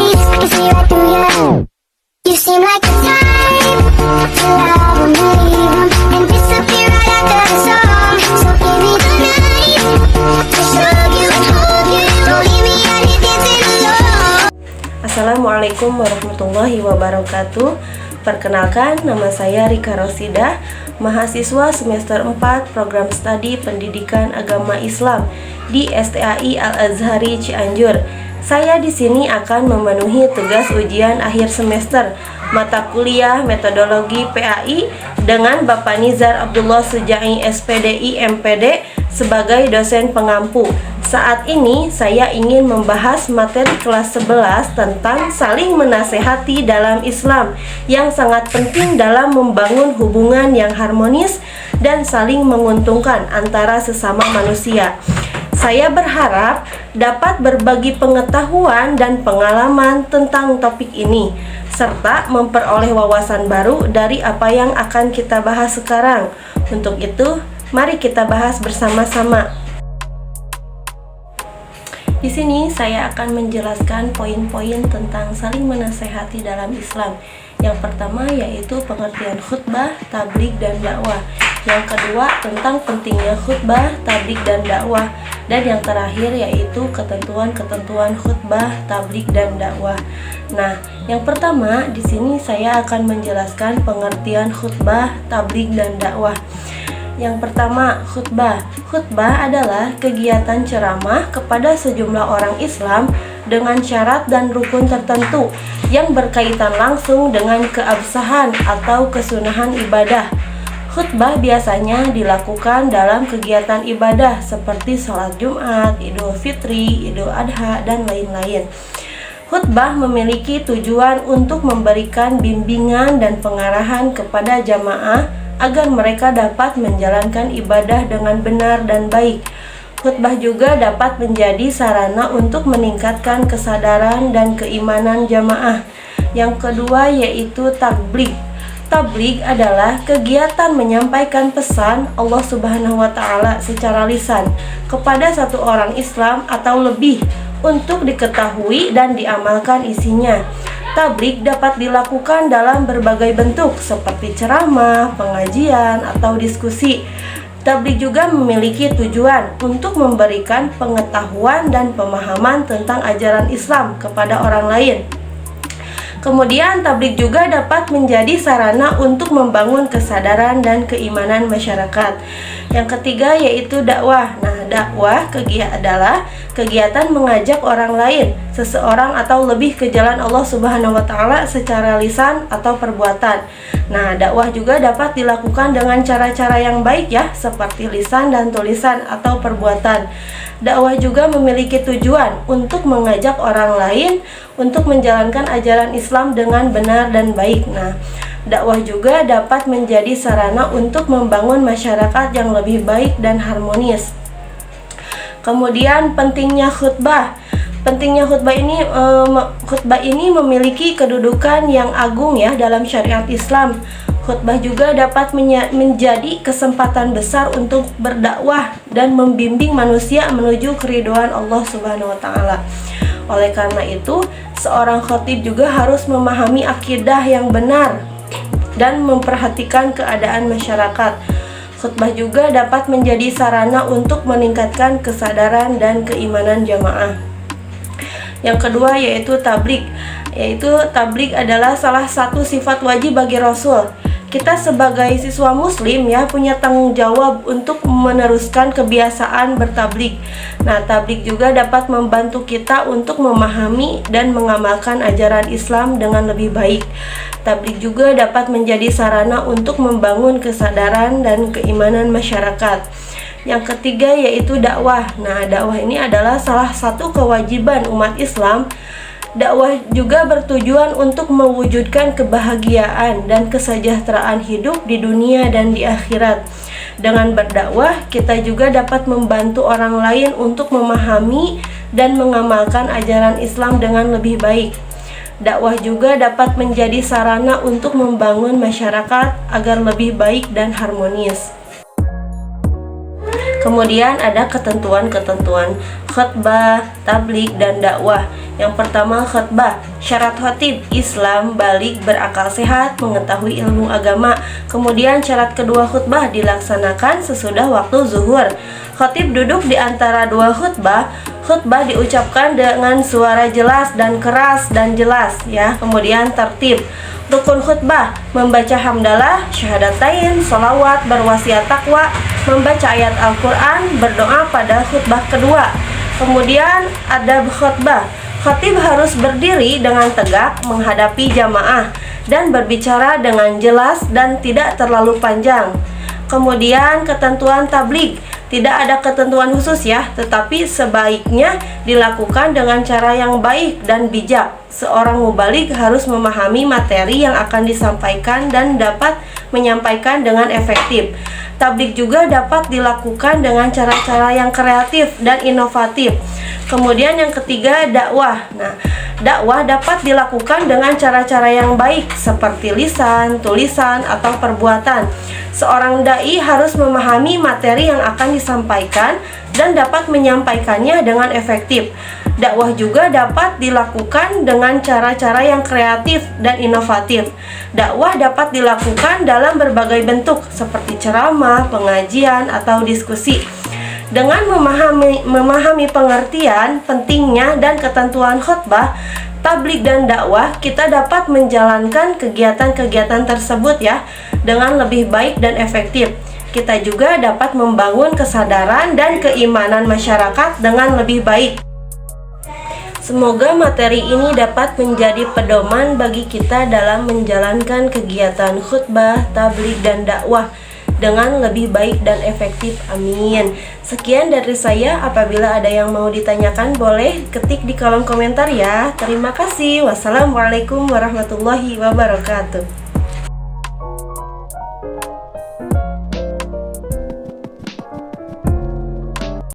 night, I can see right through you. You seem like the type to love and leave and disappear right after the song. So give me the night to show you and hold you. Don't leave me out here dancing alone. Assalamualaikum warahmatullahi wabarakatuh. Perkenalkan, nama saya Rika Rosida, mahasiswa semester 4 Program Studi Pendidikan Agama Islam di STAI Al-Azhari Cianjur. Saya di sini akan memenuhi tugas ujian akhir semester mata kuliah Metodologi PAI dengan Bapak Nizar Abdullah Sujai SPDI MPD sebagai dosen pengampu. Saat ini saya ingin membahas materi kelas 11 tentang saling menasehati dalam Islam yang sangat penting dalam membangun hubungan yang harmonis dan saling menguntungkan antara sesama manusia. Saya berharap dapat berbagi pengetahuan dan pengalaman tentang topik ini, serta memperoleh wawasan baru dari apa yang akan kita bahas sekarang. Untuk itu, mari kita bahas bersama-sama. Di sini saya akan menjelaskan poin-poin tentang saling menasehati dalam Islam. Yang pertama yaitu pengertian khutbah, tabligh, dan dakwah. Yang kedua tentang pentingnya khutbah, tabligh, dan dakwah. Dan yang terakhir yaitu ketentuan-ketentuan khutbah, tabligh, dan dakwah. Nah, yang pertama di sini saya akan menjelaskan pengertian khutbah, tabligh, dan dakwah. Yang pertama, khutbah. Khutbah adalah kegiatan ceramah kepada sejumlah orang Islam dengan syarat dan rukun tertentu yang berkaitan langsung dengan keabsahan atau kesunahan ibadah. Khutbah biasanya dilakukan dalam kegiatan ibadah seperti sholat Jumat, Idul Fitri, Idul Adha, dan lain-lain. Khutbah memiliki tujuan untuk memberikan bimbingan dan pengarahan kepada jamaah agar mereka dapat menjalankan ibadah dengan benar dan baik. Khutbah juga dapat menjadi sarana untuk meningkatkan kesadaran dan keimanan jamaah. Yang kedua yaitu tabligh. Tabligh adalah kegiatan menyampaikan pesan Allah Subhanahu wa Ta'ala secara lisan kepada satu orang Islam atau lebih untuk diketahui dan diamalkan isinya. Tabligh dapat dilakukan dalam berbagai bentuk seperti ceramah, pengajian, atau diskusi. Tabligh juga memiliki tujuan untuk memberikan pengetahuan dan pemahaman tentang ajaran Islam kepada orang lain. Kemudian tabligh juga dapat menjadi sarana untuk membangun kesadaran dan keimanan masyarakat. Yang ketiga yaitu dakwah. Nah, dakwah adalah kegiatan mengajak orang lain, seseorang atau lebih ke jalan Allah Subhanahu wa Ta'ala secara lisan atau perbuatan. Nah, dakwah juga dapat dilakukan dengan cara-cara yang baik ya, seperti lisan dan tulisan atau perbuatan. Dakwah juga memiliki tujuan untuk mengajak orang lain untuk menjalankan ajaran Islam dengan benar dan baik. Nah, dakwah juga dapat menjadi sarana untuk membangun masyarakat yang lebih baik dan harmonis. Kemudian pentingnya khutbah. Pentingnya khutbah ini memiliki kedudukan yang agung ya dalam syariat Islam. Khutbah juga dapat menjadi kesempatan besar untuk berdakwah dan membimbing manusia menuju keridhaan Allah Subhanahu wa Ta'ala. Oleh karena itu, seorang khatib juga harus memahami akidah yang benar dan memperhatikan keadaan masyarakat. Khutbah juga dapat menjadi sarana untuk meningkatkan kesadaran dan keimanan jamaah. Yang kedua yaitu tabligh. Tabligh adalah salah satu sifat wajib bagi Rasul. Kita sebagai siswa muslim ya punya tanggung jawab untuk meneruskan kebiasaan bertabligh. Nah, tabligh juga dapat membantu kita untuk memahami dan mengamalkan ajaran Islam dengan lebih baik. Tabligh juga dapat menjadi sarana untuk membangun kesadaran dan keimanan masyarakat. Yang ketiga yaitu dakwah. Nah, dakwah ini adalah salah satu kewajiban umat Islam. Dakwah juga bertujuan untuk mewujudkan kebahagiaan dan kesejahteraan hidup di dunia dan di akhirat. Dengan berdakwah, kita juga dapat membantu orang lain untuk memahami dan mengamalkan ajaran Islam dengan lebih baik. Dakwah juga dapat menjadi sarana untuk membangun masyarakat agar lebih baik dan harmonis. Kemudian ada ketentuan-ketentuan khutbah, tabligh, dan dakwah. Yang pertama, khutbah. Syarat khatib: Islam, balik, berakal sehat, mengetahui ilmu agama. Kemudian syarat kedua khutbah dilaksanakan sesudah waktu zuhur. Khatib duduk di antara dua khutbah. Khutbah diucapkan dengan suara jelas dan keras dan jelas ya. Kemudian tertib. Rukun khutbah: membaca hamdalah, syahadatain, salawat, berwasiat takwa, membaca ayat Al-Quran, berdoa pada khutbah kedua. Kemudian adab khutbah: khatib harus berdiri dengan tegak menghadapi jamaah dan berbicara dengan jelas dan tidak terlalu panjang. Kemudian ketentuan tabligh: tidak ada ketentuan khusus ya, tetapi sebaiknya dilakukan dengan cara yang baik dan bijak. Seorang mubalik harus memahami materi yang akan disampaikan dan dapat menyampaikan dengan efektif. Tabligh juga dapat dilakukan dengan cara-cara yang kreatif dan inovatif. Kemudian yang ketiga, dakwah. Nah, dakwah dapat dilakukan dengan cara-cara yang baik seperti lisan, tulisan, atau perbuatan. Seorang dai harus memahami materi yang akan disampaikan dan dapat menyampaikannya dengan efektif. Dakwah juga dapat dilakukan dengan cara-cara yang kreatif dan inovatif. Dakwah dapat dilakukan dalam berbagai bentuk seperti ceramah, pengajian, atau diskusi. Dengan memahami pengertian, pentingnya, dan ketentuan khutbah, tabligh, dan dakwah, kita dapat menjalankan kegiatan-kegiatan tersebut ya dengan lebih baik dan efektif. Kita juga dapat membangun kesadaran dan keimanan masyarakat dengan lebih baik. Semoga materi ini dapat menjadi pedoman bagi kita dalam menjalankan kegiatan khutbah, tabligh, dan dakwah dengan lebih baik dan efektif. Amin. Sekian dari saya. Apabila ada yang mau ditanyakan, boleh ketik di kolom komentar ya. Terima kasih. Wassalamualaikum warahmatullahi wabarakatuh.